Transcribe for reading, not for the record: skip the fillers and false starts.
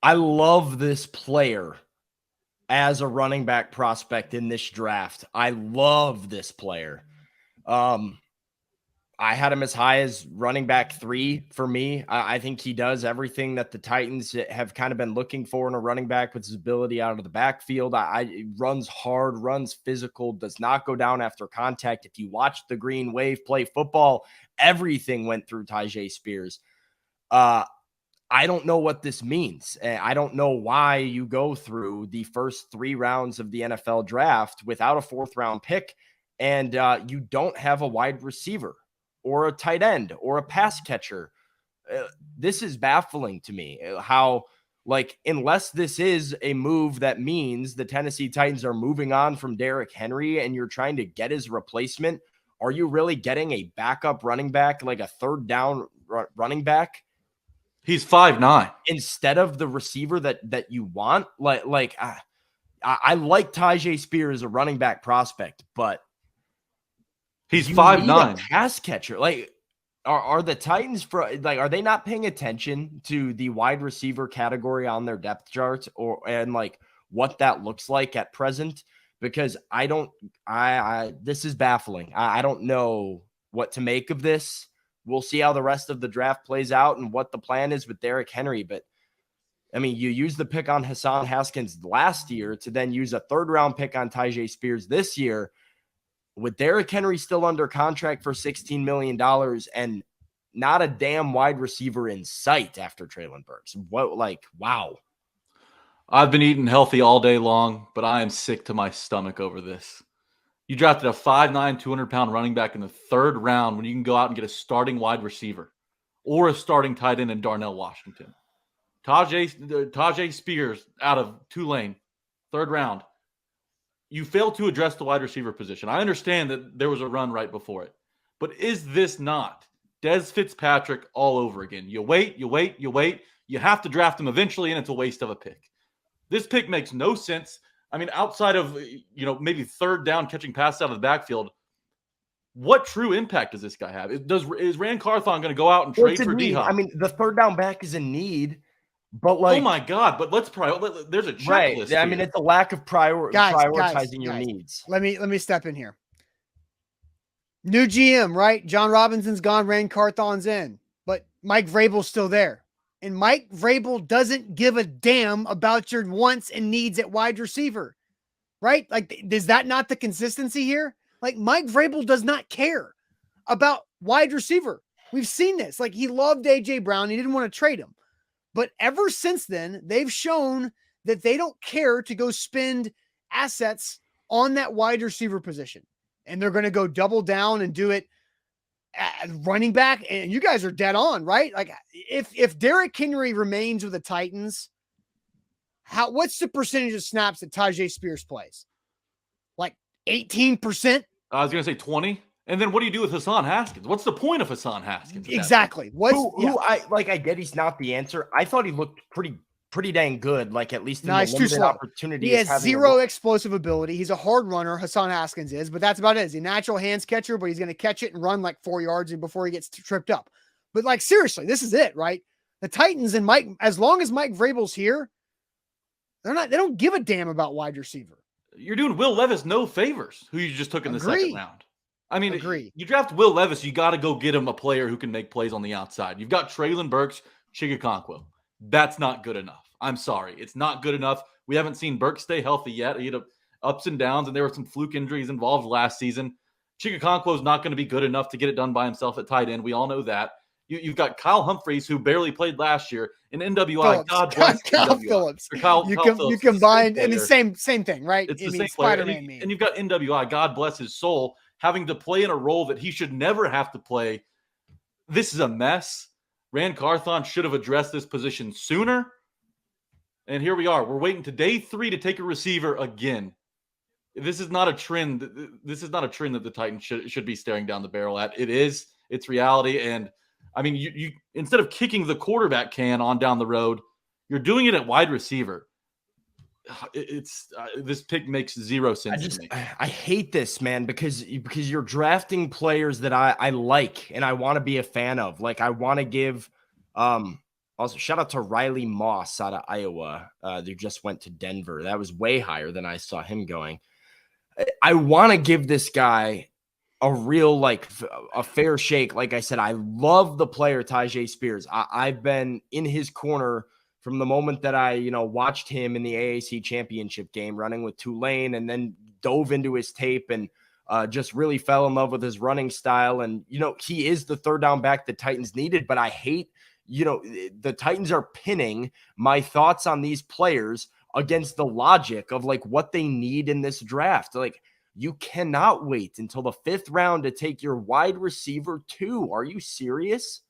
I love this player as a running back prospect in this draft. I love this player. I had him as high as running back 3 for me. I think he does everything that the Titans have kind of been looking for in a running back with his ability out of the backfield. Runs hard, runs physical, does not go down after contact. If you watch the Green Wave play football, everything went through Tyjae Spears. I don't know what this means. I don't know why you go through the first 3 rounds of the NFL draft without a 4th round pick and you don't have a wide receiver or a tight end or a pass catcher. This is baffling to me how, like, unless this is a move that means the Tennessee Titans are moving on from Derrick Henry and you're trying to get his replacement, are you really getting a backup running back, like a 3rd down running back? He's 5'9" instead of the receiver that you want. I like Tyjae Spears as a running back prospect, but he's 5'9" pass catcher. Like, are the Titans are they not paying attention to the wide receiver category on their depth chart and what that looks like at present? Because this is baffling. I don't know what to make of this. We'll see how the rest of the draft plays out and what the plan is with Derrick Henry. But, I mean, you used the pick on Hassan Haskins last year to then use a 3rd round pick on Tyjae Spears this year. With Derrick Henry still under contract for $16 million and not a damn wide receiver in sight after Treylon Burks. Wow. I've been eating healthy all day long, but I am sick to my stomach over this. You drafted a 5'9", 200-pound running back in the 3rd round when you can go out and get a starting wide receiver or a starting tight end in Darnell Washington. Tyjae Spears out of Tulane, 3rd round. You failed to address the wide receiver position. I understand that there was a run right before it, but is this not Dez Fitzpatrick all over again? You wait. You have to draft him eventually, and it's a waste of a pick. This pick makes no sense. I mean, outside of, maybe 3rd down catching passes out of the backfield, what true impact does this guy have? Is Rand Carthon going to go out and trade for D-Hop? I mean, the 3rd down back is a need, but oh my God! But there's a checklist. Right. I mean, it's a lack of prioritizing your needs. Let me step in here. New GM, right? John Robinson's gone. Rand Carthon's in, but Mike Vrabel's still there. And Mike Vrabel doesn't give a damn about your wants and needs at wide receiver, right? Like, is that not the consistency here? Like, Mike Vrabel does not care about wide receiver. We've seen this. Like, he loved A.J. Brown. He didn't want to trade him. But ever since then, they've shown that they don't care to go spend assets on that wide receiver position. And they're going to go double down and do it running back, and you guys are dead on, right? Like, if Derrick Henry remains with the Titans, what's the percentage of snaps that Tyjae Spears plays? Like 18%? I was going to say 20. And then what do you do with Hassan Haskins? What's the point of Hassan Haskins? Exactly. I get he's not the answer. I thought he looked pretty dang good, like at least in the limited opportunity. He has 0 explosive ability. He's a hard runner, Hassan Haskins is, but that's about it. He's a natural hands catcher, but he's going to catch it and run like 4 yards before he gets tripped up. But like, seriously, this is it, right? The Titans and Mike, as long as Mike Vrabel's here, they don't give a damn about wide receiver. You're doing Will Levis no favors, who you just took in the 2nd round. I mean, you draft Will Levis, you got to go get him a player who can make plays on the outside. You've got Treylon Burks, Chigakonkwo. That's not good enough. I'm sorry. It's not good enough. We haven't seen Burks stay healthy yet. He had ups and downs, and there were some fluke injuries involved last season. Chigakonkwo is not going to be good enough to get it done by himself at tight end. We all know that. You've got Kyle Humphreys, who barely played last year, in NWI. God bless Kyle Phillips. You combined, and the same thing, right? It's the same Spider-Man player. And you've got NWI. God bless his soul, having to play in a role that he should never have to play. This is a mess. Rand Carthon should have addressed this position sooner. And here we are. We're waiting to day 3 to take a receiver again. This is not a trend. This is not a trend that the Titans should be staring down the barrel at. It is. It's reality. And I mean, you instead of kicking the quarterback can on down the road, you're doing it at wide receiver. This pick makes 0 sense to me. I hate this, man, because you're drafting players that I like and I want to be a fan of. Like, I want to give Also, shout out to Riley Moss out of Iowa. Who just went to Denver. That was way higher than I saw him going. I want to give this guy a real, a fair shake. Like I said, I love the player Tyjae Spears. I've been in his corner from the moment that I, watched him in the AAC championship game running with Tulane, and then dove into his tape and just really fell in love with his running style. And, he is the third down back the Titans needed, but I hate, the Titans are pinning my thoughts on these players against the logic of what they need in this draft. You cannot wait until the 5th round to take your wide receiver 2. Are you serious?